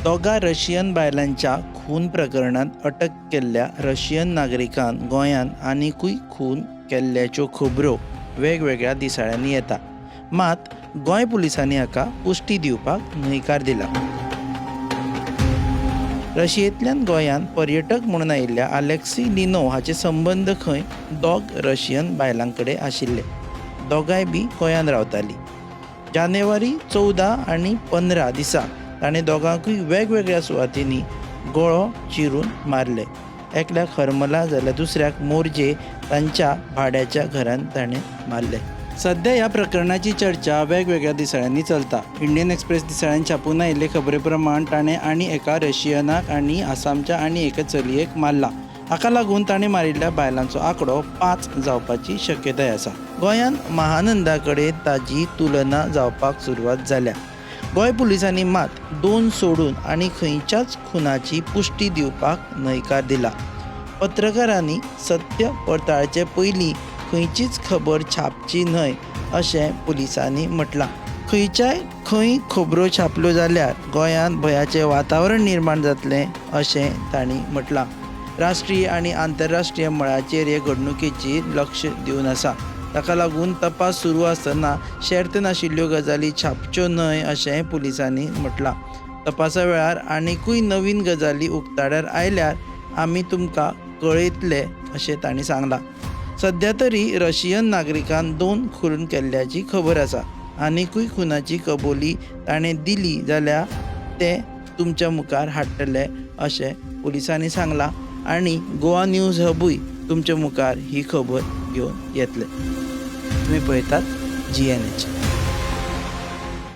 दोगा Russian बायलांच्या खून प्रकरणात अटक केल्ल्या रशियन नागरिकांक गोंयांत आनीकूय खून केल्ल्याच्यो खबरो वेगवेगळ्या दिसाळ्यांनी येता, मात गोंय पुलिसांनी हाका पुष्टी दिवपाक न्हयकार दिला. रशियेंतल्यान गोंयांत पर्यटक म्हणून आयिल्ल्या अलेक्सी लिनोव हाचे संबंद खंय दोग रशियन बायलां कडेन आशिल्ले. दोगांय बी गोंयांत रावतालीं. जानेवारी 14 आनी 15 दिसा ताणें दोगांकूय वेगवेगळ्या सुवातींनी गळो चिरून मारले. एकल्याक हरमला जाल्यार दुसऱ्याक मोरजे तांच्या भाड्याच्या घरांत ताणें मारले. सध्या ह्या प्रकरणाची चर्चा वेगवेगळ्या दिसाळ्यांनी चलता. इंडियन एक्सप्रेस दिसाळ्यान छापून आयिल्ले खबरे प्रमाण ताणें आनी एका रशियनाक आनी आसामच्या आनी एका चलयेक मारला. हाका लागून ताणें मारिल्ल्या बायलांचो आंकडो 5 जावपाची शक्यताय आसा. गोंयांत महानंदा कडेन ताजी तुलना जावपाक सुरवात जाल्या. गोंय पुलिसांनी मात 2 सोडून आनी खंयच्याच खुनाची पुष्टी दिवपाक न्हयकार दिला. पत्रकारांनी सत्य पडताळचे पयलीं खंयचीच खबर छापची न्हय अशें पुलिसांनी म्हटलां. खंय खबरो छापल्यो जाल्यार गोंयांत भयाचें वातावरण निर्माण जातलें अशें तांणी म्हटलां. राष्ट्रीय आनी आंतरराष्ट्रीय मळाचेर हे घडणुकेचेर लक्ष दिवन आसा. ताका लागून तपास सुरू आसतना शेर्त नाशिल्ल्यो गजाली छापच्यो न्हय अशें पुलिसांनी म्हटलां. तपासा वेळार आनीकूय नवीन गजाली उक्ताड्यार आयल्यार आमी तुमकां कळयतले अशें तांणी सांगलां. सध्या तरी रशियन नागरिकान 2 खून केल्ल्याची खबर आसा. आनीकूय खुनाची कबुली ताणें दिली जाल्यार ते तुमच्या मुखार हाडटले अशें पुलिसांनी सांगलां आनी गोवा न्यूज हबूय तुमच्या मुखार ही खबर घेवन येतले. तुम्ही पळयतात GNH.